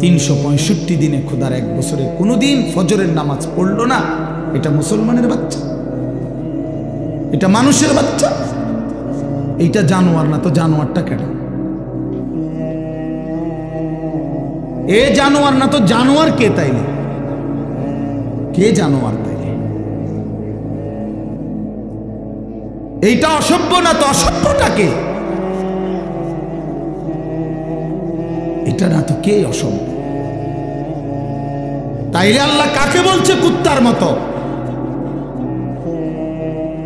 365 দিনে খোদার এক বছরে কোনোদিন ফজরের নামাজ পড়লো না, এটা মুসলমানের বাচ্চা? এটা মানুষের বাচ্চা? এইটা জানোয়ার না তো জানোয়ারটা কেন? এ জানোয়ার না তো জানোয়ার কে তাইলে? কে জানোয়ার তাইলে? এইটা অসভ্য না তো অসভ্যটা কে? এটা না তো কে অসভ্য? তাইলে আল্লাহ কাকে বলছে কুত্তার মতো?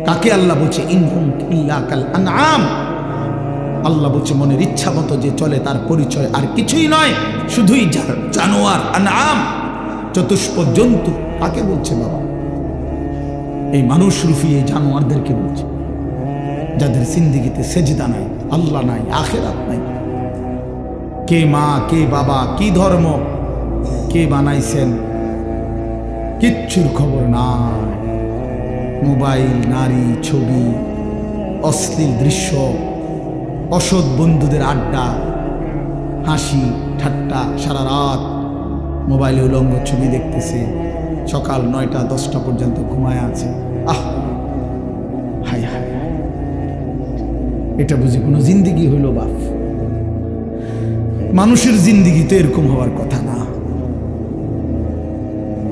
কাকে আল্লাহ বলছে ইনহুম ইল্লা কাল আনআম? আল্লাহ বলছে মনের ইচ্ছা মতো যে চলে তার পরিচয় আর কিছুই নয়, শুধুই জানোয়ার, আনআম, চতুষ্প জন্তু। কাকে বলছে বাবা? এই মানুষ রূপী এই জানোয়ারদেরকে বলছে, যাদের জিন্দেগিতে সেজদা নাই, আল্লাহ নাই, আখিরাত নাই। কে মা, কে বাবা, কি ধর্ম, কে বানাইছেন, কিচ্ছুর খবর নাই। মোবাইল, নারী, ছবি, অশ্লীল দৃশ্য, অসৎ বন্ধুদের আড্ডা, হাসি ঠাট্টা, সারা রাত মোবাইলে উলঙ্গ ছবি দেখতেছে, সকাল 9টা 10টা পর্যন্ত ঘুমায় আছে। আহ, হায় হায়, এটা বুঝি কোনো জিন্দিগি হইল বাপ? মানুষের জিন্দিগি তো এরকম হওয়ার কথা না।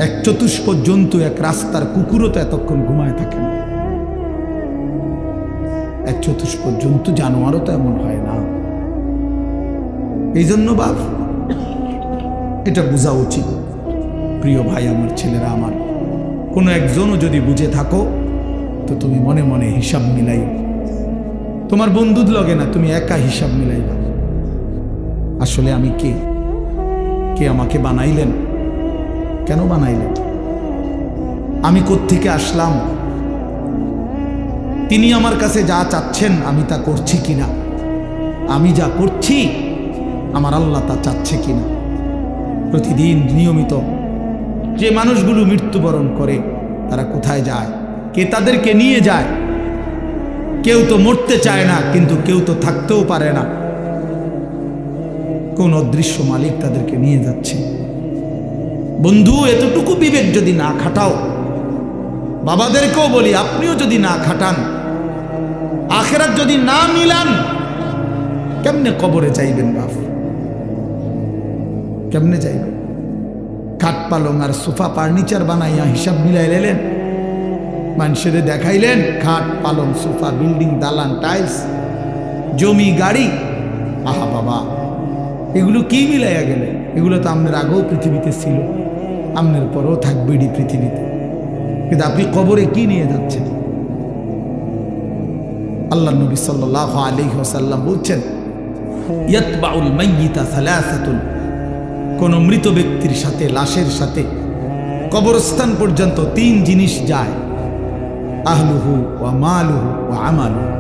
এক চতুষ্প জন্তু, এক রাস্তার কুকুরও তো এতক্ষণ ঘুমায় থাকে না। এক চতুষ্প জন্তু, জানোয়ারও তো এমন হয় না। এই জন্য বাপ এটা বোঝা উচিত। প্রিয় ভাই আমার, ছেলেরা আমার, কোনো একজনও যদি বুঝে থাকো তো তুমি মনে মনে হিসাব মিলাই। তোমার বন্ধুর লগে না, তুমি একা হিসাব মিলাইবা। আসলে আমি কে? কে আমাকে বানাইলেন? কেন বানাইলেন? আমি কোত্থেকে আসলাম? তিনি আমার কাছে যা চাচ্ছেন আমি তা করছি কিনা? আমি যা করছি আমার আল্লাহ তা চাচ্ছে কিনা? প্রতিদিন নিয়মিত যে মানুষগুলো মৃত্যুবরণ করে তারা কোথায় যায়? কে তাদেরকে নিয়ে যায়? কেউ তো মরতে চায় না, কিন্তু কেউ তো থাকতেও পারে না। কোন অদৃশ্য মালিক তাদেরকে নিয়ে যাচ্ছে। বন্ধু, এতটুকু বিবেক যদি না খাটাও, বাবাদেরকেও বলি আপনিও যদি না খাটান, আখিরাত যদি না মিলান, কেমনে কবরে যাইবেন বাপ? কেমনে যাইবেন? খাট পালং আর সোফা ফার্নিচার বানাইয়া হিসাব মিলাই লেলেন, মানুষের দেখাইলেন খাট পালং সোফা, বিল্ডিং, দালান, টাইলস, জমি, গাড়ি। আহা বাবা, এগুলো কি মিলাইয়া গেলে? এগুলো তো আপনার আগেও পৃথিবীতে ছিল, আপনার পরেও থাকবে এটি পৃথিবীতে, কিন্তু আপনি কবরে কি নিয়ে যাচ্ছেন? আল্লাহ নবী সাল্লাল্লাহু আলাইহি ওয়াসাল্লাম বলছেন, ইয়াতবাউল মাইয়িতা সালাসাতুন, কোন মৃত ব্যক্তির সাথে, লাশের সাথে কবরস্থান পর্যন্ত 3 জিনিস যায়। আহলুহু ওয়া মালুহু ওয়া আমালুহু,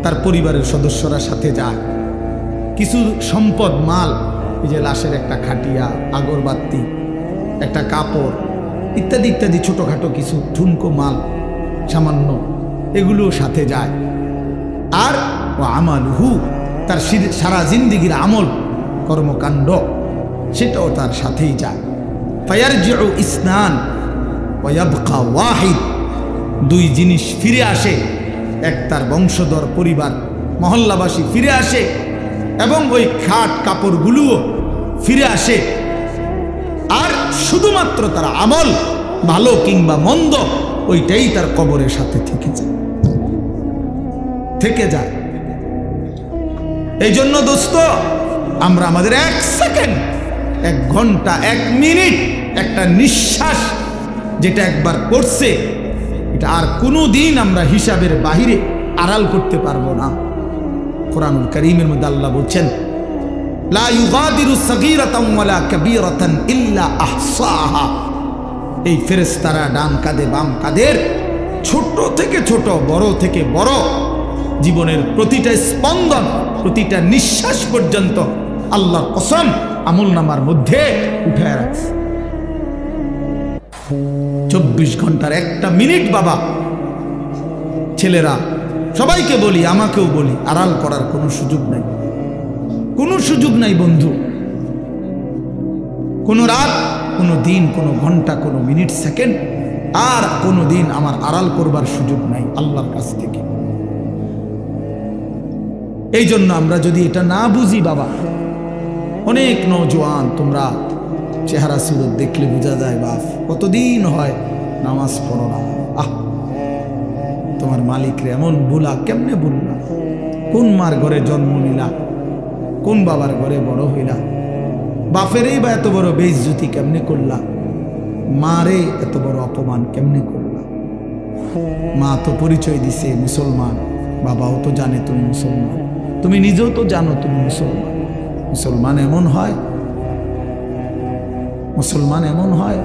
তার পরিবারের সদস্যরা সাথে যায়। কিছু সম্পদ, মাল, এই যে লাশের একটা খাটিয়া, আগরবাতি, একটা কাপড়, ইত্যাদি ইত্যাদি ছোটখাটো কিছু ঠুনকো মাল, সামান্য, এগুলো সাথে যায়। আর ও আমালুহু, তার সারা জিন্দেগির আমল, কর্মকাণ্ড, সেটাও তার সাথেই যায়। ফায়ারজিউ ইসনান ওয়া ইয়াবকা ওয়াহিদ, 2 জিনিস ফিরে আসে। এক, তার বংশধর, পরিবার, মহল্লাবাসী ফিরে আসে, এবং ওই খাট কাপড়গুলোও ফিরে আসে। আর শুধুমাত্র তার আমল, ভালো কিংবা মন্দ, ওইটাই তার কবরের সাথে থেকে যায়। এই জন্য দোস্ত, আমরা আমাদের 1 সেকেন্ড, 1 ঘন্টা, 1 মিনিট, একটা নিঃশ্বাস যেটা একবার পড়ছে, এটা আর কোনো দিন আমরা হিসাবের বাহিরে আড়াল করতে পারবো না। কোরআনুল কারীমের মধ্যে আল্লাহ বলছেন, লা ইউগাদিরু সাগীরাতান ওয়ালা কাবীরাতান ইল্লা আহসাহা। এই ফেরেশতারা ডান কাঁধে বাম কাঁধের, ছোট থেকে ছোট, বড় থেকে বড়, জীবনের প্রতিটা স্পন্দন, প্রতিটা নিঃশ্বাস পর্যন্ত আল্লাহর কসম আমলনামার মধ্যে উঠায় রাখছে। 24 ঘন্টার 1টা মিনিট বাবা, ছেলেরা, সবাইকে বলি, আমাকেও বলি, আড়াল করার কোনো সুযোগ নাই, কোনো সুযোগ নাই বন্ধু। কোনো রাত, কোনো দিন, কোনো ঘন্টা, কোনো মিনিট, সেকেন্ড আর কোনো দিন আমার আড়াল করবার সুযোগ নাই আল্লাহর কাছ থেকে। এই জন্য আমরা যদি এটা না বুঝি বাবা, অনেক নওজোয়ান তোমরা চেহারা সুরত দেখলে বোঝা যায় বাপ কতদিন হয় নামাজ পড়ো না। তোমার মালিকরে এমন ভুলা কেমনে ভুললা? কোন মার ঘরে জন্ম নিলা? কোন বাবার ঘরে বড় হইলা? বাপেরই বা এত বড় বেইজ্জতি কেমনে করলা? মারে এত বড় অপমান কেমনে করলা? মা তো পরিচয় দিছে মুসলমান, বাবাও তো জানে তুমি মুসলমান, তুমি নিজেও তো জানো তুমি মুসলমান। মুসলমান এমন হয়, মুসলমান এমন হয়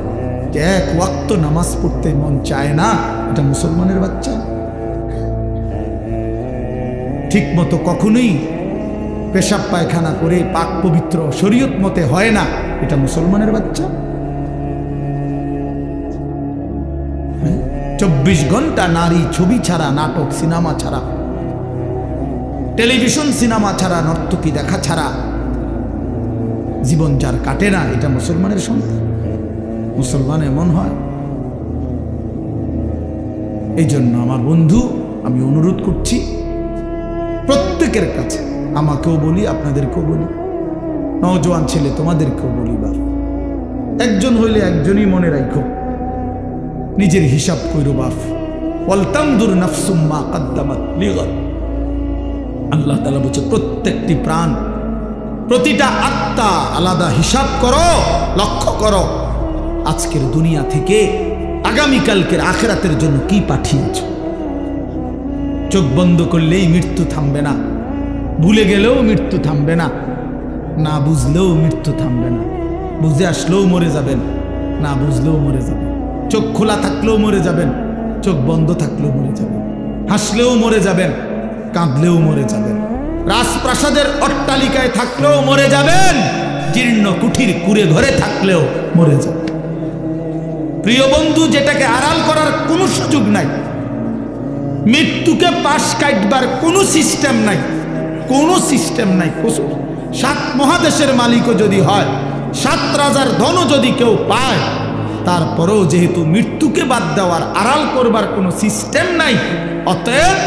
যে এক ওয়াক্ত নামাজ পড়তে মন চায় না, এটা মুসলমানের বাচ্চা। ঠিক মতো কখনোই পেশাব পায়খানা করে পাক পবিত্র শরীয়ত মতে হয় না, এটা মুসলমানের বাচ্চা। 24 ঘন্টা নারী ছবি ছাড়া, নাটক সিনেমা ছাড়া, টেলিভিশন সিনেমা ছাড়া, নর্তকী দেখা ছাড়া জীবন যার কাটে না, এটা মুসলমানের সন্তান। মুসলমান এমন হয়। এই জন্য আমার বন্ধু, আমি অনুরোধ করছি প্রত্যেকের কাছে, আমাকেও বলি আপনাদেরকেও বলি, নওজোয়ান ছেলে তোমাদেরকেও বলি, বাপ একজন হইলে একজনই মনে রাখো, নিজের হিসাব কইরো বাপ। ওয়ালতানজুর নাফসুম মা কদ্দামাত লিগাদ। আল্লাহ তাআলা বলছে প্রত্যেকটি প্রাণ, প্রতিটা আত্মা আলাদা হিসাব করো, লক্ষ্য করো আজকের দুনিয়া থেকে আগামীকালকের আখিরাতের জন্য কি পাঠিয়েছ। চোখ বন্ধ করলেই মৃত্যু থামবে না, ভুলে গেলেও মৃত্যু থামবে না, না বুঝলেও মৃত্যু থামবে না। বুঝে আসলেও মরে যাবেন, না বুঝলেও মরে যাবেন। চোখ খোলা থাকলেও মরে যাবেন, চোখ বন্ধ থাকলেও মরে যাবেন। হাসলেও মরে যাবেন, কাঁদলেও মরে যাবেন। রাজপ্রাসাদের অট্টালিকায় থাকলেও মরে যাবেন, জীর্ণ কুঠির কুড়ে ঘরে থাকলেও মরে যাবেন। প্রিয় বন্ধু, যেটাকে আড়াল করার কোনো সুযোগ নাই, মৃত্যুকে পাশ কাটবার কোনো সিস্টেম নাই, কোনো সিস্টেম নাই। 7 মহাদেশের মালিকও যদি হয়, 7 রাজার ধনও যদি কেউ পায়, তারপরেও যেহেতু মৃত্যুকে বাদ দেওয়ার, আড়াল করবার কোনো সিস্টেম নাই, অতএব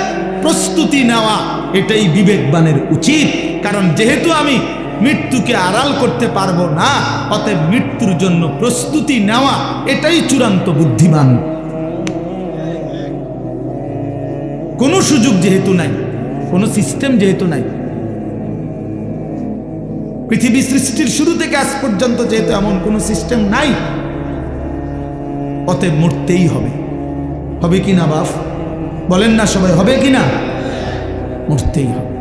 প্রস্তুতি নেওয়া এটাই বিবেকবানের উচিত। কারণ যেহেতু আমি মৃত্যুকে আড়াল করতে পারবো না, অতএব মৃত্যুর জন্য প্রস্তুতি নেওয়া এটাই চূড়ান্ত বুদ্ধিমান। কোনো সুযোগ যেহেতু নাই, কোনো সিস্টেম যেহেতু নাই, পৃথিবী সৃষ্টির শুরু থেকে আজ পর্যন্ত যেহেতু এমন কোনো সিস্টেম নাই, অতএব মরতেই হবে। হবে কি না বাপ? বলেন না সবাই, হবে কি না? মরতেই হবে।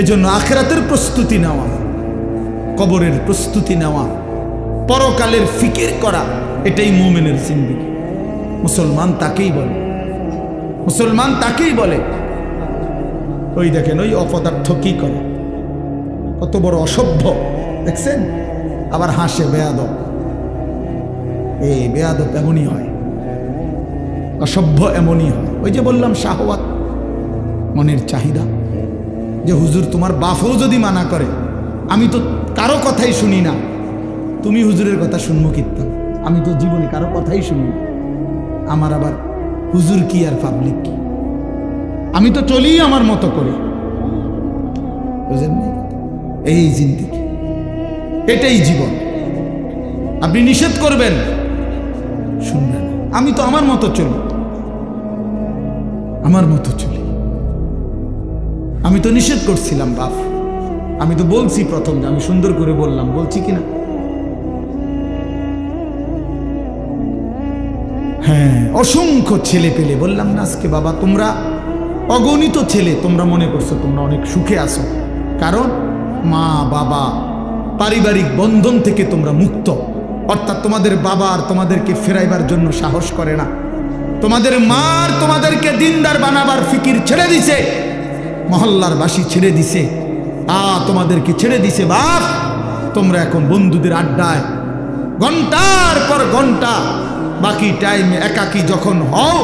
এজন্য আখিরাতের প্রস্তুতি নেওয়া, কবরের প্রস্তুতি নেওয়া, পরকালের ফিকির করা, এটাই মুমিনের জিন্দেগি। মুসলমান তাকেই বলে, মুসলমান তাকেই বলে। ওই দেখেন ওই অপদার্থ কি করে, কত বড় অসভ্য দেখছেন, আবার হাসে বেয়াদব। এই বেয়াদব এমনই হয়, অসভ্য এমনই হয়। ওই যে বললাম শাহওয়াত, মনের চাহিদা, যে হুজুর তোমার বাপও যদি মানা করে, আমি তো কারো কথাই শুনি না, তুমি হুজুরের কথা শুনবো কীর্তন, আমি তো জীবনে কারো কথাই শুনি না, আমার আবার হুজুর কি আর পাবলিক কি, আমি তো চলি আমার মতো করে। বুঝেন না? এই জিন্দেগি, এটাই জীবন। আপনি নিষেধ করবেন, শুনবেন, আমি তো আমার মতো চলি, আমার মতো চলি। আমি তো নিষেধ করছিলাম বাপ, আমি তো বলছি প্রথম যে আমি সুন্দর করে বললাম, বলছি কিনা? হ্যাঁ, অসংখ্য ছেলে পেলে বললাম না আজকে বাবা, তোমরা অগণিত ছেলে, তোমরা মনে করছো তোমরা অনেক সুখে আছো, কারণ মা বাবা পারিবারিক বন্ধন থেকে তোমরা মুক্ত। অর্থাৎ তোমাদের বাবা আর তোমাদেরকে ফেরাইবার জন্য সাহস করে না, তোমাদের মা আর তোমাদেরকে দিনদার বানাবার ফিকির ছেড়ে দিছে, মহল্লার বাসী ছেড়ে দিছে, তোমাদেরকে ছেড়ে দিছে বাপ। তোমরা এখন বন্ধুদের আড্ডায় ঘন্টার পর ঘন্টা, বাকি টাইমে একাকী যখন হও,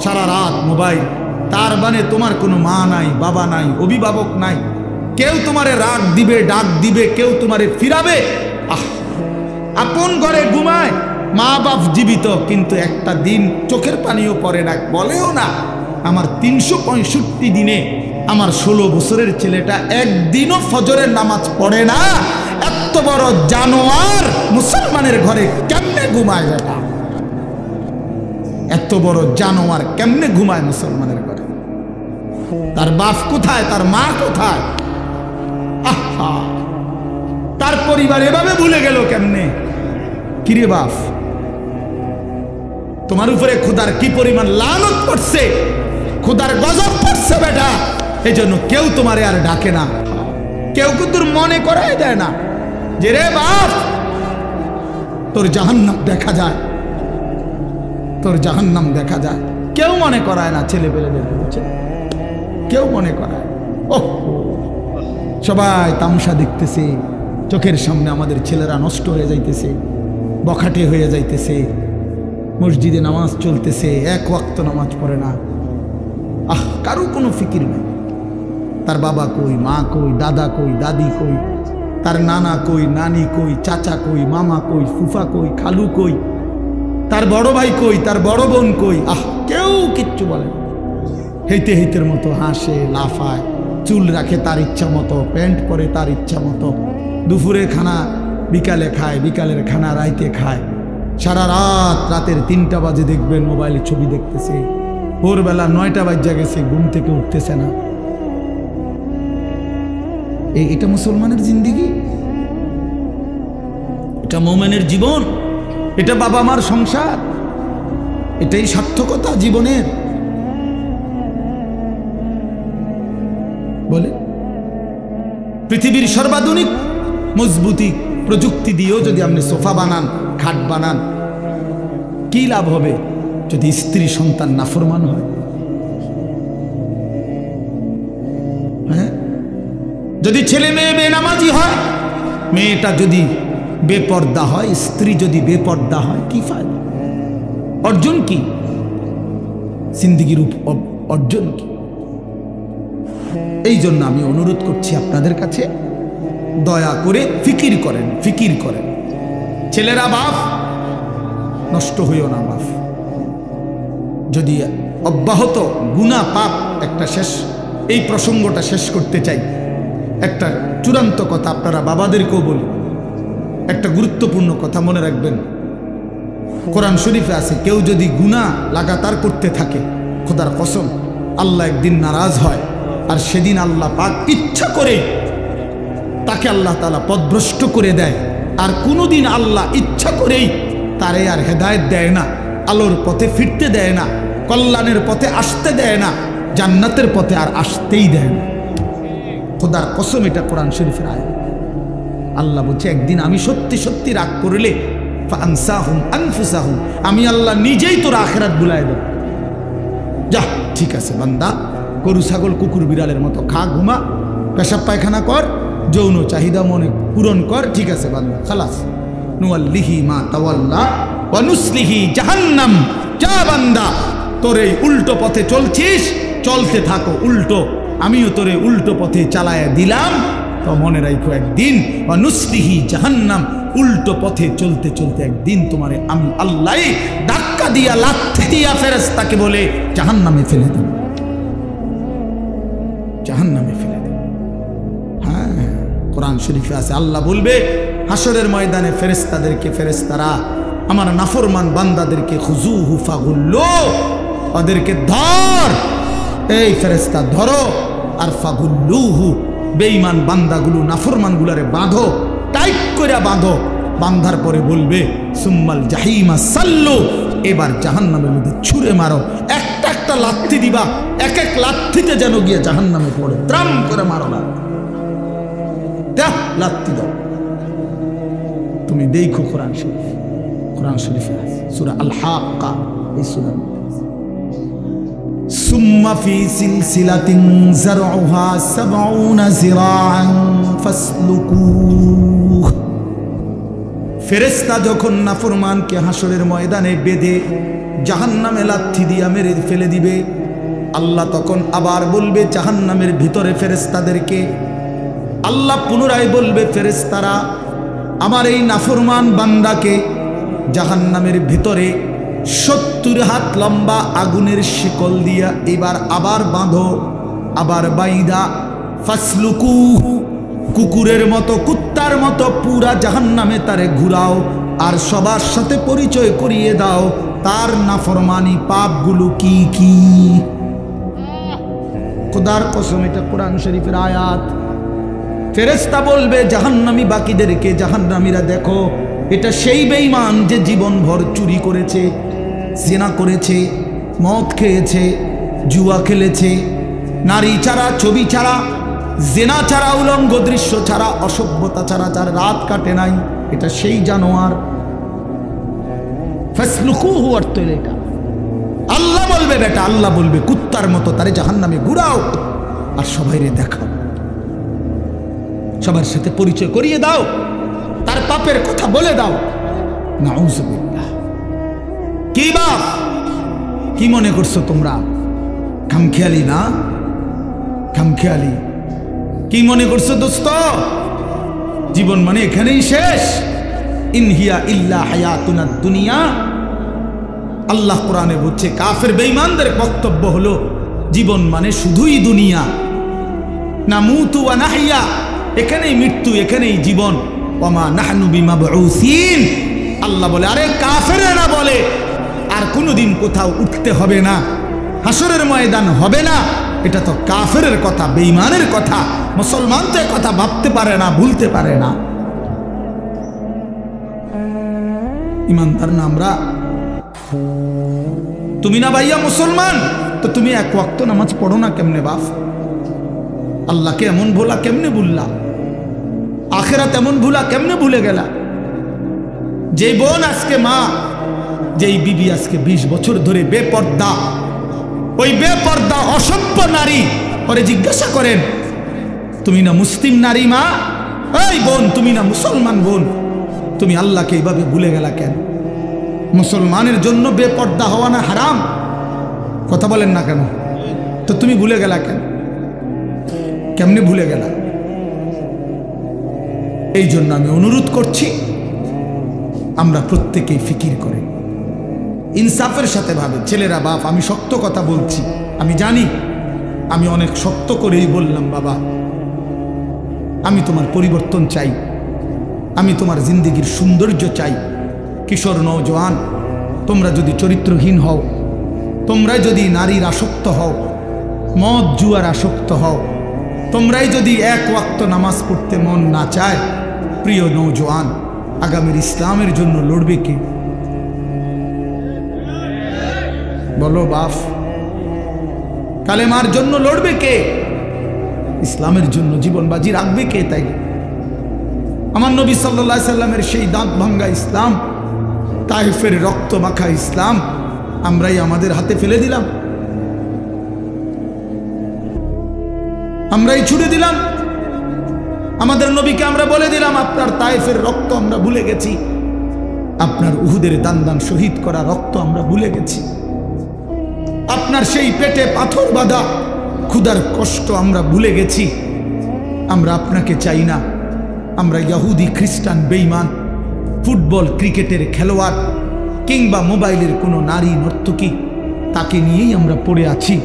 সারা রাত মোবাইল। তার মানে তোমার কোনো মা নাই, বাবা নাই, অভিভাবক নাই, কেউ তোমারে রাগ দিবে, ডাক দিবে, কেউ তোমারে ফিরাবে আপন ঘরে ঘুমায়, মা বাপ জীবিত, কিন্তু একটা দিন চোখের পানিও পড়ে না, বলেও না আমার 365 দিনে আমার 16 বছরের ছেলেটা একদিনও ফজরের নামাজ পড়ে না। এত বড় জানোয়ার মুসলমানের ঘরে কেমনে ঘুমায় বেটা? এত বড় জানোয়ার কেমনে ঘুমায় মুসলমানের ঘরে? তার বাপ কোথায়, তার মা কোথায়? আহা, তার পরিবার এভাবে ভুলে গেল কেমনে? কিরে বাপ, তোমার উপরে খোদার কি পরিমাণ লানত পড়ছে, খোদার গজব পড়ছে বেটা। এই জন্য কেউ তোমারে আর ডাকে না, কেউ কিন্তু মনে করাই দেয় না যে রে বাপ তোর জাহান্নাম দেখা যায়, তোর জাহান্নাম দেখা যায়। কেউ মনে করায় না ছেলে পেলেদের, কেউ মনে করায়। ওহ, সবাই তামসা দেখতেছে, চোখের সামনে আমাদের ছেলেরা নষ্ট হয়ে যাইতেছে, বখাটে হয়ে যাইতেছে, মসজিদে নামাজ চলতেছে, এক ওয়াক্ত নামাজ পড়ে না। কারো কোনো ফিকির নেই, তার বাবা কই, মা কই, দাদা কই, দাদি কই, তার নানা কই, নানি কই, চাচা কই, মামা কই, ফুফা কই, খালু কই, তার বড় ভাই কই, তার বড় বোন কই। কেউ কিচ্ছু বলে না। হেইতে হেইতের মতো হাসে, লাফায়, চুল রাখে তার ইচ্ছা মতো, প্যান্ট পরে তার ইচ্ছা মতো, দুপুরে খানা বিকালে খায়, বিকালের খানা রাইতে খায়, সারা রাত, রাতের 3টা বাজে দেখবেন মোবাইলে ছবি দেখতেছে, ভোরবেলা 9টা বাজে গেছে, ঘুম থেকে উঠতেছে না। এটা মুসলমানের জিন্দেগি? এটা মুমিনের জীবন? এটা বাবা মার সংসার? এটাই সার্থকতা জীবনের? বলে পৃথিবীর সর্বাধুনিক মজবুতি প্রযুক্তি দিয়েও যদি আপনি সোফা বানান, খাট বানান, কি লাভ হবে যদি স্ত্রী সন্তান নাফরমান হয়? হ্যাঁ, যদি ছেলে মেয়ে বেনামাজি হয়, মেয়েটা যদি বেপর্দা হয়, স্ত্রী যদি বেপর্দা হয়, কি ফায়দা? অর্জন কি? জিন্দেগির অর্জন কি? এই জন্য আমি অনুরোধ করছি আপনাদের কাছে, দয়া করে ফিকির করেন, ফিকির করেন। ছেলেরা বাপ, নষ্ট হইও না বাপ। যদি অব্যাহত গুনাহ পাপ, একটা শেষ, এই প্রসঙ্গটা শেষ করতে চাই। একটা চূড়ান্ত কথা আপনারা বাবাদেরকেও বলি, একটা গুরুত্বপূর্ণ কথা মনে রাখবেন। কোরআন শরীফে আছে, কেউ যদি গুনাহ লাগাতার করতে থাকে, খোদার কসম আল্লাহ একদিন নারাজ হয়, আর সেদিন আল্লাহ পাক ইচ্ছা করে তাকে আল্লাহ তাআলা পথভ্রষ্ট করে দেয়। আর কোনোদিন আল্লাহ ইচ্ছা করেই তারে আর হেদায়েত দেয় না, আলোর পথে ফিরতে দেয় না, কল্যাণের পথে আসতে দেয় না, জান্নাতের পথে আর আসতেই দেয় না। খোদার কসম, এটা কোরআন শরীফের আয়াত। আল্লাহ বলছে, একদিন আমি সত্যি সত্যি রাগ করলে ফানসাহুম আনফুসাহুম, আমি আল্লাহ নিজেই তোর আখিরাত ভুলায় দেব। যা, ঠিক আছে বান্দা, গরু ছাগল কুকুর বিড়ালের মতো খা, ঘুমা, পেশাব পায়খানা কর, যৌন চাহিদা মনে পূরণ কর, ঠিক আছে বান্দা, খালাস। নুয়াল্লিহি মা তাওয়াল্লা ওয়া নুসলিহি জাহান্নাম। যা বান্দা, তোর এই উল্টো পথে চলছিস, চলতে থাকো উল্টো, আমিও তোরে উল্টো পথে চালায়া দিলাম। তো মনে রাখো, একদিন ওয়া নুসলিহি জাহান্নাম, উল্টো পথে চলতে চলতে একদিন তোমারে আমি আল্লাহ ধাক্কা দিয়া, লাথি দিয়া ফেরেশতাকে বলে জাহান্নামে ফেলে দেব, জাহান্নামে ফেলে দেব। হ্যাঁ, কোরআন শরীফে আছে, আল্লাহ বলবে হাসরের ময়দানে ফেরেশতাদেরকে, ফেরেশতারা আমার নাফরমান বান্দাদেরকে খুজুহু ফাগুল্লু, ওদেরকে ধর, এই ফেরেশতা ধরো, আর ফাগুল্লুহু, বেঈমান বান্দাগুলো, নাফরমানগুলারে বাঁধো, টাইট করে বাঁধো। বাঁধার পরে বলবে সুম্মাল জাহিমা সাল্লু, এবার জাহান্নামের মধ্যে ছুঁড়ে মারো। একটা একটা লাথি দিবা, এক এক লাথিতে যেন গিয়ে জাহান্নামে পড়ে, ত্রাম করে মারো লাথি, দেখ লাথি দাও। তুমি দেখো কোরআন শরীফ, কোরআন শরীফে আছে সূরা আল হাক্কা, এই সূরা সুম্মা ফি সিলসিলাতিন যারউহা ৭০ যিরাআন ফাসলুকুহ। ফেরেশতা যখন নাফরমানকে হাসরের ময়দানে বেঁধে জাহান্নামে লাথি দিয়া মেরে ফেলে দিবে, আল্লাহ তখন আবার বলবে জাহান্নামের ভিতরে ফেরেশতাদেরকে, আল্লাহ পুনরায় বলবে ফেরেশতারা আমার এই নাফরমান বান্দাকে জাহান্নামের ভিতরে 70 হাত লম্বা আগুনের শিকল দিয়া এবার আবার বাঁধো, আবার বাইদা ফাসলুকুহু, কুকুরের মতো কুত্তার মতো পুরা জাহান্নামে তারে ঘুরাও, আর সবার সাথে পরিচয় করিয়ে দাও তার নাফরমানি পাপগুলো কি কি। খোদার কসম, এটা কোরআন শরীফের আয়াত। ফেরেশতা বলবে জাহান্নামী বাকিদেরকে, জাহান্নামীরা দেখো, এটা সেই বেঈমান যে জীবনভর চুরি করেছে, জিনা করেছে, মদ খেয়েছে, জুয়া খেলেছে, নারী ছাড়া, ছবি ছাড়া, জিনা ছাড়া, উলঙ্গ দৃশ্য ছাড়া, অসভ্যতা ছাড়া যার রাত কাটে নাই, এটা সেই জানোয়ার। ফাসলুকুহু অর্থ এটা আল্লাহ বলবে, বেটা আল্লাহ বলবে কুত্তার মতো তারে জাহান্নামে ঘুরাও আর সবাইরে দেখাও, সবার সাথে পরিচয় করিয়ে দাও, তার পাপের কথা বলে দাও। নাউযুবিল্লাহ। কি বাপ, কি মনে করছো তোমরা? খামখেয়ালি না? খামখেয়ালি কি মনে করছো দোস্ত? জীবন মানে এখানেই শেষ? ইনহিয়া ইল্লা হায়াতুনা দুনিয়া। আল্লাহ কোরআনে বলছে, কাফের বেঈমানদের বক্তব্য হলো জীবন মানে শুধুই দুনিয়া। নামুতু ওয়া নাহইয়া, এখানেই মৃত্যু, এখানেই জীবন। ওয়ামা নাহনু বিমাবউসিন, আল্লাহ বলে, আরে কাফেরেরা বলে আর কোনোদিন কোথাও উঠতে হবে না, হাসরের ময়দান হবে না। এটা তো কাফেরের কথা, বেঈমানের কথা। মুসলমান তো কথা ভাবতে পারে না, ভুলতে পারে না। ইমানদার না আমরা? তুমি না ভাইয়া মুসলমান, তো তুমি এক ওয়াক্ত নামাজ পড়ো না কেমনে বাপ? আল্লাহকে এমন ভোলা কেমনে ভুললা? আখেরাত এমন ভুলা কেমনে ভুলে গেলা? যেই বোন আজকে মা, যেই বিবি আজকে 20 বছর ধরে বেপর্দা, ওই বেপর্দা অসভ্য নারী, ওরে জিজ্ঞাসা করেন, তুমি না মুসলিম নারী মা? এই বোন, তুমি না মুসলমান বোন, তুমি আল্লাহকে এইভাবে ভুলে গেলা কেন? মুসলমানের জন্য বেপর্দা হওয়া না হারাম? কথা বলেন না কেন? তো তুমি ভুলে গেলা কেন? কেমনে ভুলে গেলা? এই জন্য আমি অনুরোধ করছি, আমরা প্রত্যেকেই ফিকির করে ইনসাফের সাথে ভাবে। ছেলেরা বাপ, আমি শক্ত কথা বলছি, আমি জানি আমি অনেক শক্ত করেই বললাম, বাবা আমি তোমার পরিবর্তন চাই, আমি তোমার জিন্দেগির সৌন্দর্য চাই। কিশোর নওজোয়ান, তোমরা যদি চরিত্রহীন হও, তোমরাই যদি নারীর আসক্ত হও, মদ জুয়ার আসক্ত হও, তোমরাই যদি এক ওয়াক্ত নামাজ পড়তে মন না চায়, প্রিয় নওজোয়ান, আগামীর ইসলামের জন্য লড়বে কে? বলো বাপ, কালেমার জন্য লড়বে কে? ইসলামের জন্য জীবন বাজি রাখবে কে? তাই আমার নবী সাল্লাল্লাহু আলাইহি সাল্লামের সেই দাঁত ভাঙ্গা ইসলাম, তায়েফের রক্ত মাখা ইসলাম আমরাই আমাদের হাতে ফেলে দিলাম, আমরাই ছুড়ে দিলাম। আমাদের নবীকে আমরা বলে দিলাম, আপনার তায়েফের রক্ত আমরা ভুলে গেছি, আপনার উহুদের দান দান শহীদ করা রক্ত আমরা ভুলে গেছি, আপনার সেই পেটে পাথর বাঁধা ক্ষুধার কষ্ট আমরা ভুলে গেছি। আমরা আপনাকে চাই না, আমরা ইহুদি খ্রিস্টান বেঈমান, ফুটবল ক্রিকেটের খেলোয়াড় কিংবা মোবাইলের কোনো নারী নর্তকী, তাকে নিয়েই আমরা পড়ে আছি।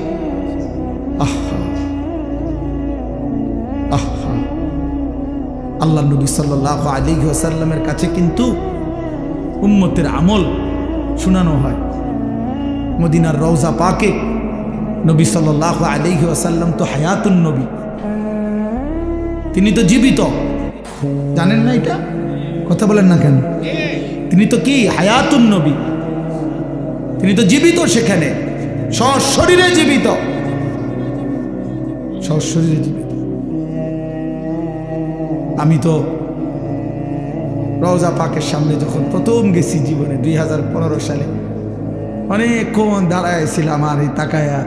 আহা আহা, আল্লাহ নবী সাল্লাল্লাহু আলাইহি ওয়াসাল্লামের কাছে কিন্তু উম্মতের আমল শোনানো হয়। মদিনার রওজা পাকে নবী সাল্লাল্লাহু আলাইহি ওয়াসাল্লাম তো হায়াতুন নবী, তিনি তো জীবিত, জানেন না এটা? কথা বলেন না কেন? তিনি তো কি হায়াতুন নবী, তিনি তো জীবিত, সেখানে সশরীরে জীবিত, সশরীরে জীবিত। আমি তো রওজা পাকের সামনে যখন প্রথম গেছি জীবনে 2015 সালে, অনেকক্ষণ দাঁড়াইছিলাম আর এই তাকায়া,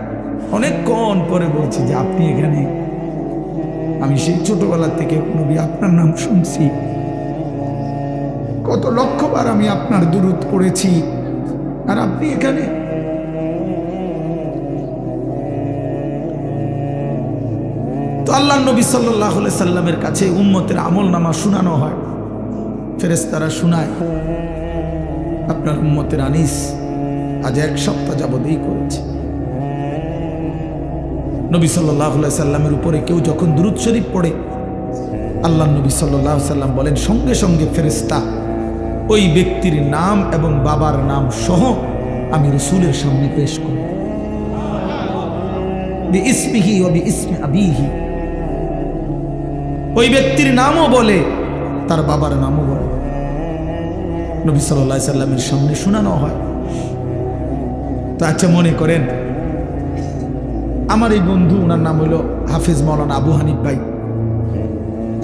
অনেকক্ষণ পরে বলছি যে আপনি এখানে। আমি সেই ছোটবেলা থেকে নবী আপনার নাম শুনছি, কত লক্ষবার আমি আপনার দুরূদ পড়েছি, আর আপনি এখানে। তো আল্লাহ নবী সাল্লাল্লাহু আলাইহি সাল্লামের কাছে উম্মতের আমল নামা শোনানো হয়। ফেরেশতারা শোনায় আপনার উম্মতের আনিস আজ 1 সপ্তাহ যাবত এই করেছে। নবী সাল্লাল্লাহু আলাইহি সাল্লামের উপরে কেউ যখন দুরূদ শরীফ পড়ে, আল্লাহ নবী সাল্লাল্লাহু আলাইহি সাল্লাম বলেন সঙ্গে সঙ্গে ফেরেশতা ওই ব্যক্তির নাম এবং বাবার নাম সহ আমি রাসূলের সামনে পেশ করব, বিইসমিহি ওয়া বিইসমি আবিহি। ওই ব্যক্তির নামও বলে, তার বাবার নামও বলে, নবী সাল্লাল্লাহু আলাইহি সাল্লামের সামনে শোনানো হয়। তো আচ্ছা, মনে করেন আমার এই বন্ধু, ওনার নাম হলো হাফেজ মাওলানা আবু হানিফ ভাই।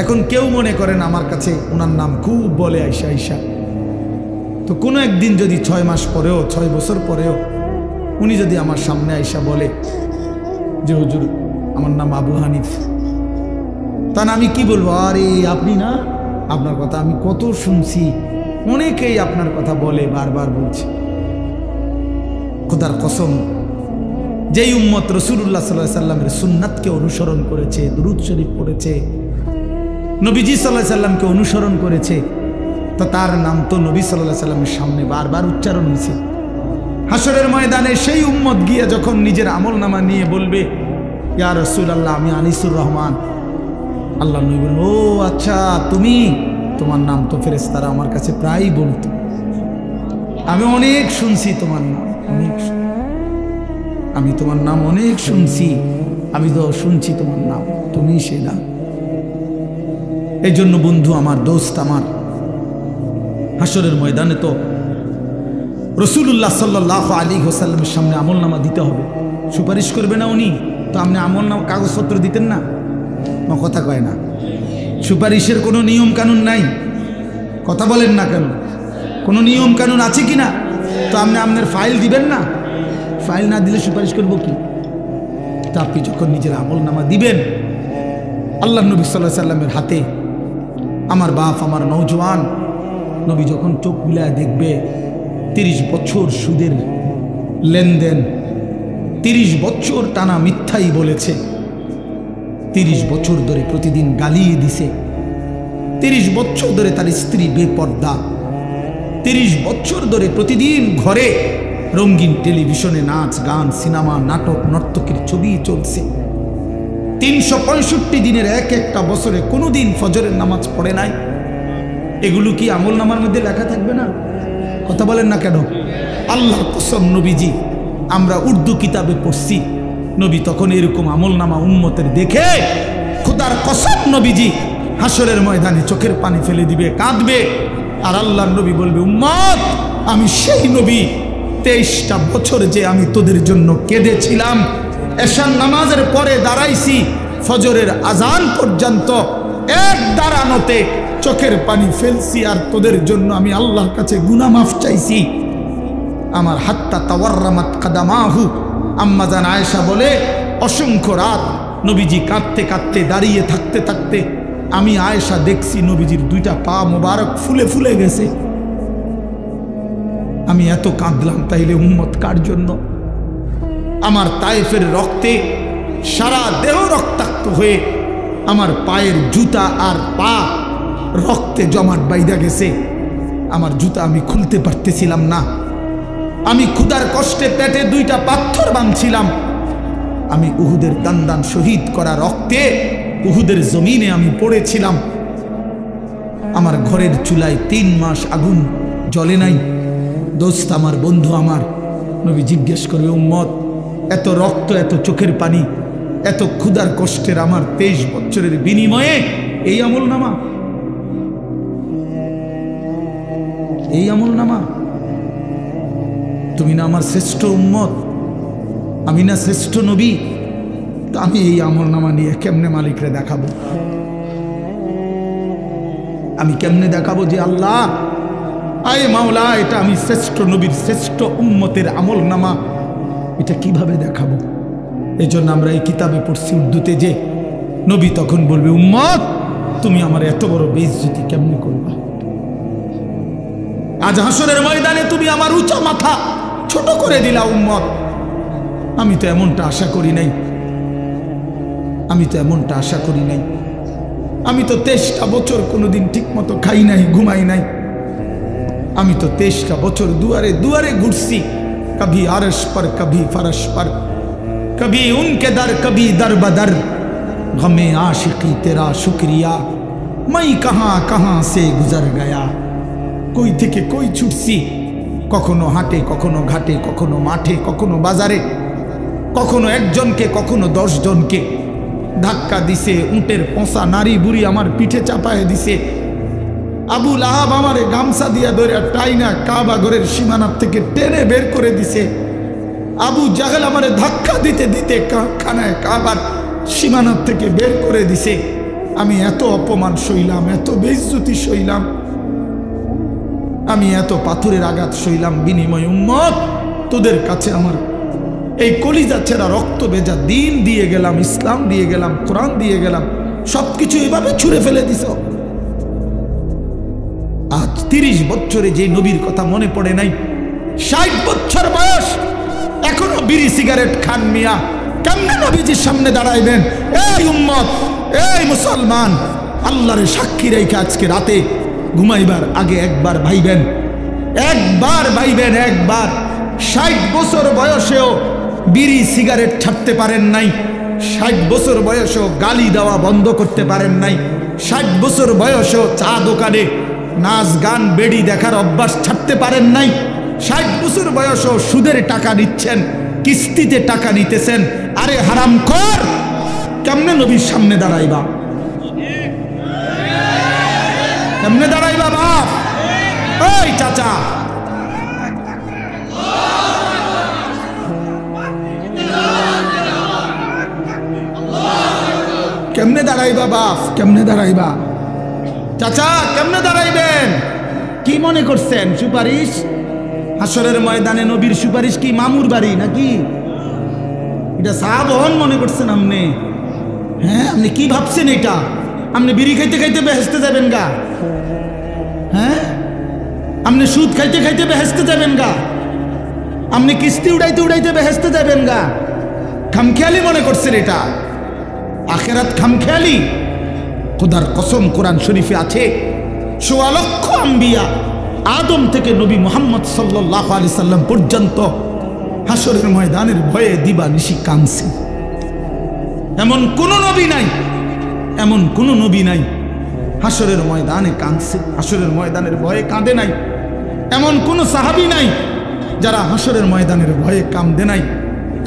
এখন কেউ মনে করেন আমার কাছে ওনার নাম খুব বলে আইসা আইসা, তো কোনো একদিন যদি 6 মাস পরেও 6 বছর পরেও উনি যদি আমার সামনে আইসা বলে যে হুজুর আমার নাম আবু হানিফ, তা আমি কি বলবো? আরে আপনি না, আপনার কথা আমি কত শুনছি, অনেকেই আপনার কথা বলে, বারবার বলছে। খোদার কসম, যেই উম্মত রাসূলুল্লাহ সাল্লাল্লাহু আলাইহি সাল্লামের সুন্নাতকে অনুসরণ করেছে, দুরূদ শরীফ পড়েছে, নবীজি সাল্লাল্লাহু আলাইহি সাল্লামকে অনুসরণ করেছে, তো তার নাম তো নবী সাল্লাল্লাহু আলাইহি সাল্লামের সামনে বারবার উচ্চারণ হয়েছে। হাসরের ময়দানে সেই উম্মত গিয়ে যখন নিজের আমলনামা নিয়ে বলবে ইয়া রাসূলুল্লাহ আমি আনিসুর রহমান, আল্লাহ নবী বলেন ও আচ্ছা তুমি, তোমার নাম তো ফেরেশতারা আমার কাছে প্রায়ই বলতো, আমি অনেক শুনছি তোমার নাম, আমি তোমার নাম অনেক শুনছি, আমি তো শুনছি তোমার নাম, তুমি সে নাম। এই জন্য বন্ধু আমার, দোস্ত আমার, হাসরের ময়দানে তো রাসূলুল্লাহ সাল্লাল্লাহু আলাইহি ওয়াসাল্লামের সামনে আমলনামা দিতে হবে। সুপারিশ করবে না উনি, তো আপনি আমলনামা কাগজপত্র দিতেন না? কথা কয় না, সুপারিশের কোনো নিয়ম কানুন নাই, কথা বলেন না কেন? কোনো নিয়ম কানুন আছে কি না? তো আপনি আপনার ফাইল দিবেন না? ফাইল না দিলে সুপারিশ করবো কি? তা আপনি যখন নিজের আমলনামা দিবেন, আল্লাহ নবী সাল্লাল্লাহু আলাইহি সাল্লামের হাতে, আমার বাপ, আমার নওজোয়ান নবী যখন চোখ মিলায় দেখবে 30 বছর সুদের লেনদেন, 30 বছর টানা মিথ্যাই বলেছে, 30 বছর ধরে প্রতিদিন গালিয়ে দিছে, 30 বছর ধরে তার স্ত্রী বেপর্দা, 30 বছর ধরে প্রতিদিন ঘরে রঙিন টেলিভিশনে নাচ গান, সিনেমা, নাটক, নর্তকীর ছবি চলছে, 365 দিনের একটা বছরে কোনোদিন ফজরের নামাজ পড়ে নাই। এগুলো কি আমল নামার মধ্যে লেখা থাকবে না? কথা বলেন না কেন? আল্লাহর কসম নবীজি, আমরা উর্দু কিতাবে পড়ছি, নবী তখন এরকম আমল নামা উম্মতের দেখে খোদার কসম নবীজি হাসরের ময়দানে চোখের পানি ফেলে দিবে, কাঁদবে, আর আল্লাহর নবী বলবে উম্মত আমি সেই নবী, 23টা বছর যে আমি তোদের জন্য কেঁদেছিলাম, এশার নামাজের পরে দাঁড়াইছি, ফজরের আজান পর্যন্ত এক দাঁড়ানোতে চোখের পানি ফেলছি, আর তোদের জন্য আমি আল্লাহর কাছে গুনাহ মাফ চাইছি। আমার হাত্তা তাওয়াররামাত কাদামাহু, আম্মা জান আয়েশা বলে অসংখ্য রাত নবীজি কাঁদতে কাঁদতে, দাঁড়িয়ে থাকতে থাকতে আমি আয়েশা দেখছি নবীজির 2টা পা মোবারক ফুলে ফুলে গেছে। আমি এত কাঁদলাম, তাইলে উম্মত কার জন্য? আমার তায়েফের রক্তে সারা দেহ রক্তাক্ত হয়ে আমার পায়ের জুতা আর পা রক্তে জমাট বাইধা গেছে, আমার জুতা আমি খুলতে পারতেছিলাম না, আমি ক্ষুধার কষ্টে পেটে 2টা পাথর বাঁধছিলাম, আমি উহুদের দান শহীদ করা রক্তে উহুদের জমিনে আমি পড়েছিলাম, আমার ঘরের চুলায় 3 মাস আগুন জ্বলে নাই। দোস্ত আমার, বন্ধু আমার, নবী জিজ্ঞেস করবে উম্মত এত রক্ত, এত চোখের পানি, এত ক্ষুধার কষ্টের আমার 23 বছরের বিনিময়ে এই আমল নামা, এই আমল নামা? তুমি না আমার শ্রেষ্ঠ উম্মত, আমি না শ্রেষ্ঠ নবী? তা আমি এই আমল নামা নিয়ে কেমনে মালিকরে দেখাবো? আমি কেমনে দেখাবো যে আল্লাহ আয় মাওলা এটা আমি শ্রেষ্ঠ নবীর শ্রেষ্ঠ উম্মতের আমল নামা? এটা কিভাবে দেখাবো? এই জন্য আমরা এই কিতাবে পড়ছি উর্দুতে যে নবী তখন বলবে উম্মত তুমি আমার এত বড় বেইজ্জতি কেমনে করবা? আজ হাসরের ময়দানে তুমি আমার উঁচা মাথা ছোট করে দিলা উম্মত। আমি তো এমনটা আশা করি নাই, আমি তো এমনটা আশা করি নাই। আমি তো 23টা বছর কোনোদিন ঠিক মতো খাই নাই, ঘুমাই নাই। আমি তো 23টা বছর দুয়ারে দুয়ারে ঘুরছি, কभी আরশ पर कभी फरश पर, कभी उनके दर कभी दर बदर, गमे आशिकी तेरा शुक्रिया मैं कहां कहां से गुजर गया। কই থেকে কই ছুটছি, কখনো হাটে, কখনো ঘাটে, কখনো মাঠে, কখনো বাজারে, কখনো একজনকে, কখনো 10 জনকে ধাক্কা দিছে। উটের পোঁছা নারী বুড়ি আমার পিঠে চাপায় দিছে। আবু লাহাব আমারে গামছা দিয়া ধরে টাইনা কাবা ঘরের সীমানা থেকে টেনে বের করে দিছে। আবু জাহেল আমারে ধাক্কা দিতে দিতে খানায় কাবার সীমানা থেকে বের করে দিছে। আমি এত অপমান সইলাম, এত বেইজ্জতি সইলাম, আমি এত পাথরের আঘাত সইলাম। বিনিময় উম্মত, তোদের কাছে আমার এই কলিজা ছেঁড়া রক্ত ভেজা দিন দিয়ে গেলাম, ইসলাম দিয়ে গেলাম, কোরআন দিয়ে গেলাম, সবকিছু এভাবে ছুঁড়ে ফেলে দিছ। আজ 30 বছরে যে নবীর কথা মনে পড়ে নাই, 60 বছর বয়স এখনো বিড়ি সিগারেট খান মিয়া, কেমনে নবীজির সামনে দাঁড়াইবেন? এই উম্মত, এই মুসলমান, আল্লাহরে সাক্ষী রেখে আজকে রাতে ঘুমাইবার আগে একবার ভাইবেন, একবার ভাইবেন, একবার। 60 বছর বয়সেও বিড়ি সিগারেট ছাড়তে পারেন নাই, 60 বছর বয়সেও গালি দেওয়া বন্ধ করতে পারেন নাই, 60 বছর বয়সেও চা দোকানে নাচ গান বেড়ি দেখার অভ্যাস ছাড়তে পারেন নাই, 60 বছর বয়সেও সুদের টাকা নিচ্ছেন, কিস্তিতে টাকা নিতেছেন। আরে হারামখোর, কেমনে নবীর সামনে দাঁড়াইবা? কেমনে দাঁড়াইবা বাপ? ওই চাচা, কেমনে দাঁড়াইবা বাপ? কেমনে দাঁড়াইবা? চাচা কেমনে দাঁড়াইবেন? কি মনে করছেন সুপারিশ? হাসরের ময়দানে নবীর সুপারিশ কি মামুর বাড়ি নাকি? এটা সাহাবন মনে করছেন আপনি? হ্যাঁ, আপনি কি ভাবছেন এটা? আপনি বিড়ি খাইতে খাইতে বেহেশতে যাবেন গা? হ্যাঁ, আপনি সুদ খাইতে খাইতে বেহেশতে যাবেন গা? আপনি কিস্তি উড়াইতে উড়াইতে বেহেশতে যাবেন গা? খামখেয়ালি মনে করছেন এটা? আখেরাত খামখেয়ালি? খোদার কসম, কোরআন শরীফে আছে ১৬ লক্ষ আম্বিয়া, আদম থেকে নবী মুহাম্মদ সাল্লাল্লাহু আলাইহি সাল্লাম পর্যন্ত হাসরের ময়দানের ভয়ে দিবা নিশি কাঁদছে। এমন কোন নবী নাই, এমন কোন নবী নাই হাসরের ময়দানে কাঁদছে, হাসরের ময়দানের ভয়ে কাঁদে নাই। এমন কোন সাহাবী নাই যারা হাসরের ময়দানের ভয়ে কাঁদে নাই।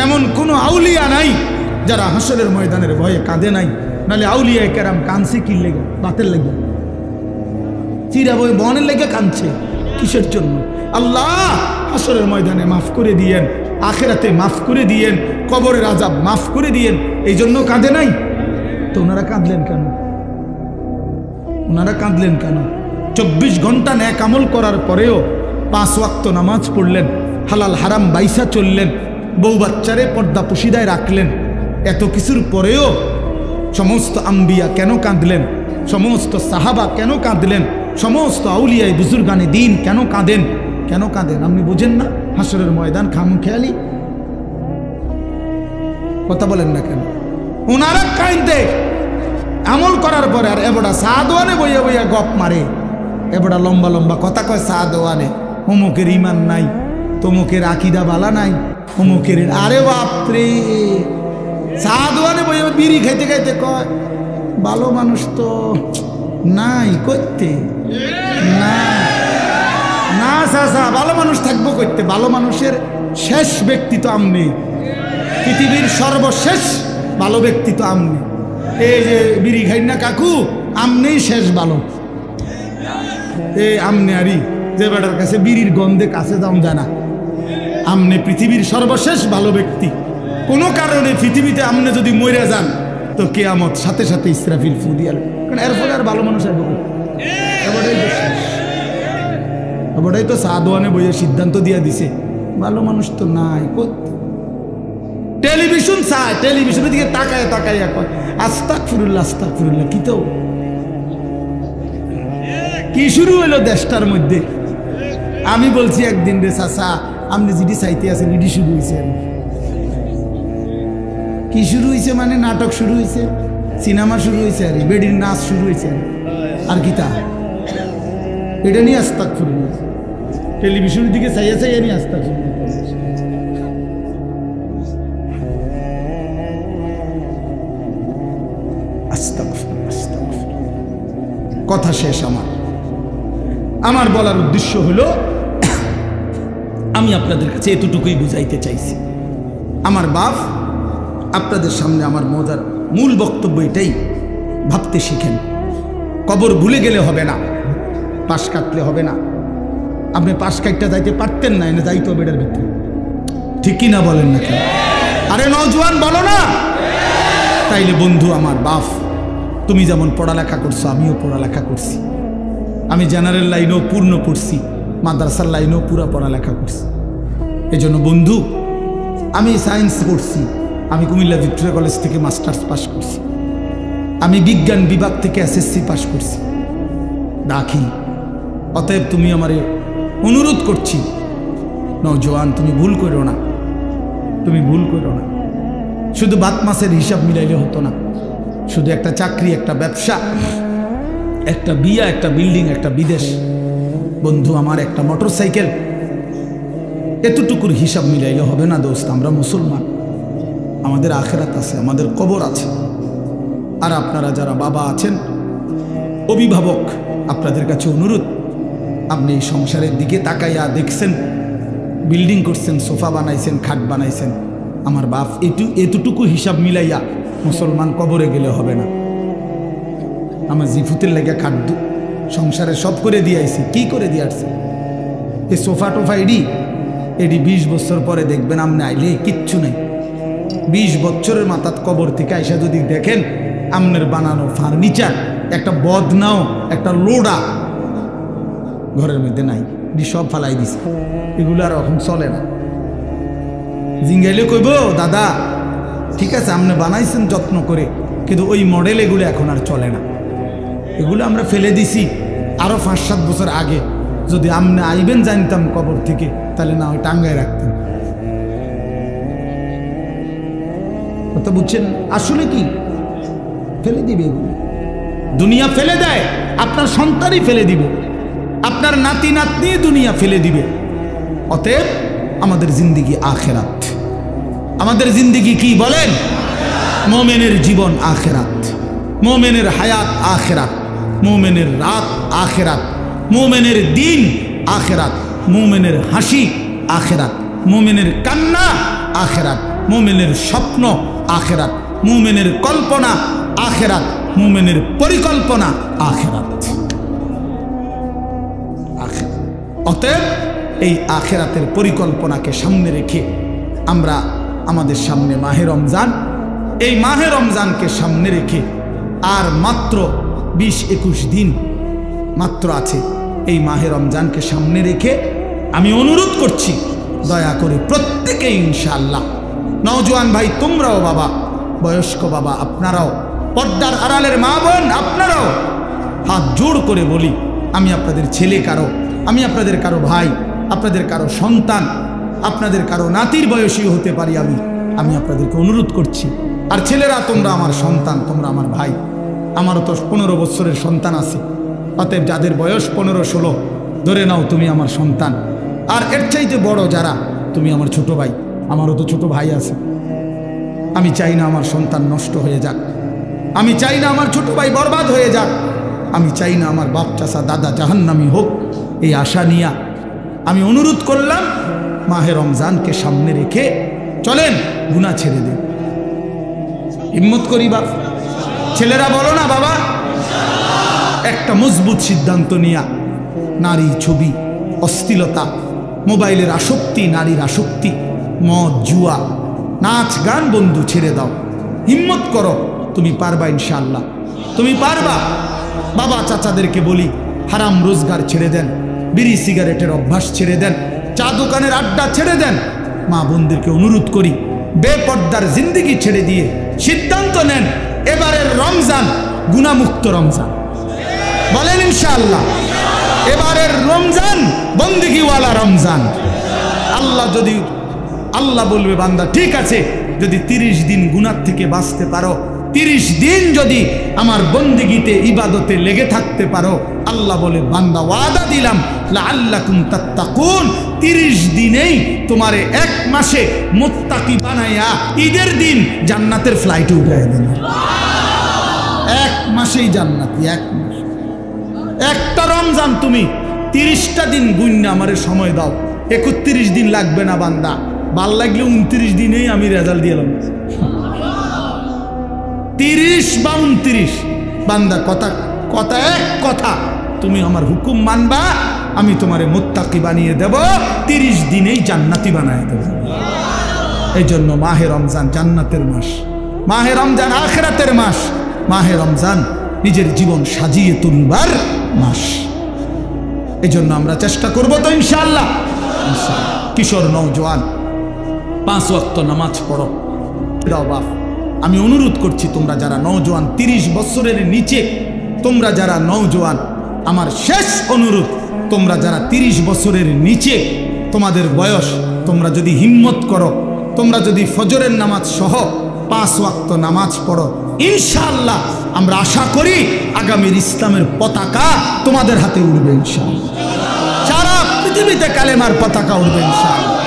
এমন কোন আউলিয়া নাই যারা হাসরের ময়দানের ভয়ে কাঁদে নাই। নাহলে আউলিয়া কেরাম কাঁদছে কি লেগে? বাতের লেগে, চিরা বই বনের লেগে কাঁদছে কিসের জন্য? আল্লাহ হাসরের ময়দানে মাফ করে দিয়েন, আখেরাতে মাফ করে দিয়েন, কবরের আযাব মাফ করে দিয়েন, এই জন্য কাঁদে নাই। তো ওনারা কাঁদলেন কেন? ওনারা কাঁদলেন কেন? 24 ঘন্টা নেক আমল করার পরেও 5 ওয়াক্ত নামাজ পড়লেন, হালাল হারাম বাইসা চললেন, বউ বাচ্চারে পর্দা পুশিদায় রাখলেন। এত কিছুর পরেও সমস্ত আম্বিয়া কেন কাঁদলেন? সমস্ত সাহাবা কেন কাঁদলেন? সমস্ত আউলিয়ায় বুজুর্গানে দিন কেন কাঁদেন? কেন কাঁদেন আপনি বুঝেন না? হাসরের ময়দান খামখেয়ালি? কথা বলেন না কেন? ওনারা কাঁদতে আমল করার পরে আর এবড়া সাদওয়ানে বইয়া বইয়া গপ মারে, এবড়া লম্বা লম্বা কথা কয় সাদওয়ানে, অমুকের ইমান নাই, তমুকের আকিদা বালা নাই, অমুকের। আরে বাপরে, সাদওয়ানে বইয়া বিড়ি খাইতে খাইতে কয় ভালো মানুষ তো নাই করতে না, না চাচা, ভালো মানুষ থাকবো করতে? ভালো মানুষের শেষ ব্যক্তি তো আমনি, পৃথিবীর সর্বশেষ ভালো ব্যক্তি তো আমনি। এই যে বিড়ি খাই না কাকু, আমনেই শেষ ভালো। এই আমনে আরি যে বেটার কাছে বিড়ির গন্ধে কাছে যাও যায় না, আমনে পৃথিবীর সর্বশেষ ভালো ব্যক্তি। কোনো কারণে পৃথিবীতে আমনে যদি মরে যান তো কিয়ামত সাথে সাথে ইসরাফিল ফু দিয়ে, কারণ এরপরে আর ভালো মানুষ আসবে। এবারটাই তো সাদওয়ানে বইয়ে সিদ্ধান্ত দিয়ে দিছে ভালো মানুষ তো নাই। টেলিভিশন চায়, টেলিভিশনের দিকে তাকায় তাকায় কয় আস্তাগফিরুল্লাহ আস্তাগফিরুল্লাহ। কি তো কি শুরু হলো দেশটার মধ্যে? আমি বলছি একদিন রে চাচা, আপনি যেটি চাইতে আছেন এটি শুরু হয়েছে। কি শুরু হয়েছে মানে? নাটক শুরু হয়েছে। সিনেমা শুরু হয়েছে আর বেডির নাচ শুরু হয়েছে আর কি তা এটা নিয়ে আস্তাগফিরুল্লাহ টেলিভিশনের দিকে চাইয়া চাইয়া নিয়ে আস্তাগফিরুল্লাহ কথা শেষ। আমার বলার উদ্দেশ্য হলো আমি আপনাদের কাছে এতটুকুই বুঝাইতে চাইছি। আমার বাপ আপনাদের সামনে আমার মজার মূল বক্তব্য এটাই, ভাবতে শিখেন। কবর ভুলে গেলে হবে না, পাশ কাটলে হবে না। আপনি পাশ কাটতে যাইতে পারতেন না, এনে যাইতো বেডের ভিতরে, ঠিক কি না বলেন না কেন? আরে নওজোয়ান বলো না। তাইলে বন্ধু আমার বাপ, তুমি যেমন পড়ালেখা করছো আমিও পড়ালেখা করছি। আমি জেনারেল লাইনেও পূর্ণ পড়ছি, মাদ্রাসার লাইনেও পুরো পড়ালেখা করছি। এই জন্য বন্ধু, আমি সায়েন্স পড়ছি, আমি কুমিল্লা ভিক্টোরিয়া কলেজ থেকে মাস্টার্স পাস করছি, আমি বিজ্ঞান বিভাগ থেকে এসএসসি পাস করছি। দাখিল। অতএব তুমি আমারে অনুরোধ করছি, নওজোয়ান তুমি ভুল করো না, তুমি ভুল করো না। শুধু ভাত মাসের হিসাব মিলাইলে হতো না, শুধু একটা চাকরি, একটা ব্যবসা, একটা বিয়া, একটা বিল্ডিং, একটা বিদেশ, বন্ধু আমার একটা মোটরসাইকেল, এতটুকুর হিসাব মিলাইলে হবে না দোস্ত। আমরা মুসলমান, আমাদের আখেরাত আছে, আমাদের কবর আছে। আর আপনারা যারা বাবা আছেন, অভিভাবক, আপনাদের কাছে অনুরোধ, আপনি এই সংসারের দিকে তাকাইয়া দেখছেন, বিল্ডিং করছেন, সোফা বানাইছেন, খাট বানাইছেন। আমার বাপ এতটুকু হিসাব মিলাইয়া মুসলমান কবরে গেলে হবে না। আমার জিফুতের লেগে খাট সংসারে সব করে দিয়েছি, কি করে দিয়ে আসছে? এই সোফা টোফা এডি 20 বছর পরে দেখবেন আপনি আইলে কিচ্ছু নেই। 20 বছরের মাথাত কবর থেকে আইসা যদি দেখেন আমনের বানানো ফার্নিচার, একটা বদনাও, একটা লোডা ঘরের মধ্যে নাই, সব ফালাই দিছে। এগুলো আর এখন চলে না। জিঙ্গাইলে কইব, দাদা ঠিক আছে আপনি বানাইছেন যত্ন করে, কিন্তু ওই মডেল এগুলো এখন আর চলে না, এগুলো আমরা ফেলে দিছি আরো 5-7 বছর আগে। যদি আপনি আইবেন জানতাম কবর থেকে, তাহলে না ওই টাঙ্গায় রাখতেন। কথা বুঝছেন? আসলে কি ফেলে দিবে এগুলো, দুনিয়া ফেলে দেয়, আপনার সন্তানই ফেলে দিবে, আপনার নাতি নাতনি দুনিয়া ফেলে দিবে। অতএব আমাদের জিন্দেগি আখেরাত। আমাদের জিন্দেগি কি বলেন? মোমেনের জীবন আখেরাত, মোমেনের হায়াত আখেরাত, মোমেনের রাত আখেরাত, মোমেনের দিন আখেরাত, মোমেনের হাসি আখেরাত, মোমেনের কান্না আখেরাত, মোমেনের স্বপ্ন আখেরাত, মোমেনের কল্পনা আখেরাত, মোমেনের পরিকল্পনা আখেরাত। অতএব এই আখেরাতের পরিকল্পনাকে সামনে রেখে আমরা আমাদের সামনে মাহে রমজান, এই মাহে রমজানকে সামনে রেখে আর মাত্র 20-21 দিন মাত্র আছে। এই মাহে রমজানকে সামনে রেখে আমি অনুরোধ করছি, দয়া করে প্রত্যেকে ইনশাআল্লাহ, নওজোয়ান ভাই তোমরাও, বাবা বয়স্ক বাবা আপনারাও, পর্দার আড়ালের মা বোন আপনারাও, হাত জোড় করে বলি, আমি আপনাদের ছেলে কারো, আমি আপনাদের কারো ভাই, আপনাদের কারো সন্তান, আপনাদের কারো নাতির বয়সী হতে পারি। আমি আপনাদেরকে অনুরোধ করছি। আর ছেলেরা, তোমরা আমার সন্তান, তোমরা আমার ভাই। আমারও তো 15 বছরের সন্তান আছে। অতএব যাদের বয়স 15-16 ধরে নাও তুমি আমার সন্তান। আর এর চাইতে বড় যারা, তুমি আমার ছোট ভাই। আমারও তো ছোট ভাই আছে। আমি চাই না আমার সন্তান নষ্ট হয়ে যাক, আমি চাই না আমার ছোট ভাই বরবাদ হয়ে যাক, আমি চাই না আমার বাপ চাচা দাদা জাহান্নামী হোক। এই আশা নিয়ে আমি অনুরোধ করলাম, মাহে রমজানকে সামনে রেখে চলেন গুনাহ ছেড়ে দেন। হিম্মত করি বাপ, ছেলেরা বলো না বাবা, একটা মজবুত সিদ্ধান্ত নিয়া নারী ছবি, অশ্লীলতা, মোবাইলের আসক্তি, নারীর আসক্তি, মদ জুয়া, নাচ গান বন্ধু ছেড়ে দাও। হিম্মত করো, তুমি পারবা ইনশাআল্লাহ, তুমি পারবা। বাবা চাচাদেরকে বলি, হারাম রোজগার ছেড়ে দেন, বিড়ি সিগারেটের অভ্যাস ছেড়ে দেন, চা দোকানের আড্ডা ছেড়ে দেন। মা বোনদেরকে অনুরোধ করি, বেপর্দার জিন্দেগি ছেড়ে দিয়ে সিদ্ধান্ত নেন, এবারের রমজান গুনাহমুক্ত রমজান। বলেন ইনশাআল্লাহ, এবারের রমজান বন্দেগীওয়ালা রমজান। আল্লাহ বলবে, বান্দা ঠিক আছে, যদি 30 দিন গুনাহ থেকে বাঁচতে পারো 30 দিন যদি আমার বন্দেগীতে ইবাদতে লেগে থাকতে পারো, আল্লাহ বলে বান্দা ওয়াদা দিলাম লাআল্লাকুম তাত্তাকুন, 30 দিনেই তোমারে 1 মাসে মুত্তাকি বানায়া ঈদের দিন জান্নাতের ফ্লাইটে উঠায় দেব। 1 মাসেই জান্নাতি, 1 মাস। একটা রমজান তুমি 30টা দিন গুণনা আমারে সময় দাও, 31 দিন লাগবে না বান্দা, ভাল লাগলে 29 দিনেই আমি রেজাল্ট দিলাম। 30 বা 29 বান্দা কথা এক কথা, তুমি আমার হুকুম মানবা, আমি তোমারে মুত্তাকি বানিয়ে দেব, 30 দিনেই জান্নাতি বানায় দেব। এই জন্য মাহে রমজান জান্নাতের মাস, মাহে রমজান আখিরাতের মাস, মাহে রমজান নিজের জীবন সাজিয়ে তুলবার মাস। এই জন্য আমরা চেষ্টা করবো তো ইনশাআল্লাহ। কিশোর নওজোয়ান 5 ওয়াক্ত নামাজ পড়ো। দাও বাপ, আমি অনুরোধ করছি তোমরা যারা নওজোয়ান 30 বছরের নিচে, তোমরা যারা নওজোয়ান, আমার শেষ অনুরোধ, তোমরা যারা 30 বছরের নিচে তোমাদের বয়স, তোমরা যদি হিম্মত করো, তোমরা যদি ফজরের নামাজ সহ 5 ওয়াক্ত নামাজ পড়ো, ইনশাআল্লাহ আমরা আশা করি আগামীর ইসলামের পতাকা তোমাদের হাতে উড়বে ইনশাআল্লাহ। সারা পৃথিবীতে কালেমার পতাকা উড়বে ইনশাআল্লাহ।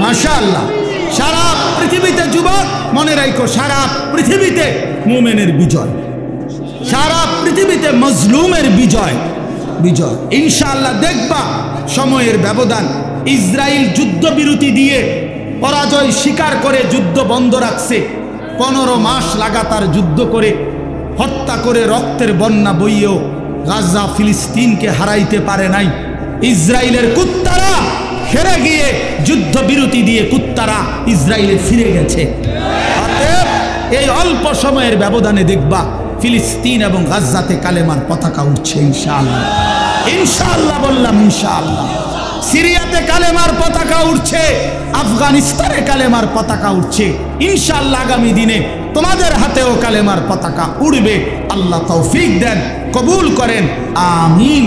মাশাআল্লাহ। সারা পৃথিবীতে যুবক মনে রাখো, সারা পৃথিবীতে মুমিনের বিজয়, সারা পৃথিবীতে মজলুমের বিজয়, বিজয় ইনশাআল্লাহ। দেখবা সময়ের ব্যবধান, ইসরায়েল যুদ্ধবিরতি দিয়ে পরাজয় স্বীকার করে যুদ্ধ বন্ধ রাখছে, 15 মাস লাগাতার যুদ্ধ করে হত্যা করে রক্তের বন্যা বইয়েও গাজা ফিলিস্তিনকে হারাইতে পারে নাই। ইসরায়েলের কুত্তারা হেরে গিয়ে যুদ্ধবিরতি দিয়ে কুত্তারা ইসরায়েলে ফিরে গেছে। অতএব এই অল্প সময়ের ব্যবধানে দেখবা ফিলিস্তিন এবং গাজাতে কালেমার পতাকা উঠছে ইনশাআল্লাহ। ইনশাআল্লাহ বললাম, ইনশাআল্লাহ। সিরিয়াতে কালেমার পতাকা উঠছে, আফগানিস্তানে কালেমার পতাকা উঠছে, ইনশাআল্লাহ আগামী দিনে তোমাদের হাতেও কালেমার পতাকা উড়বে। আল্লাহ তৌফিক দেন, কবুল করেন, আমিন।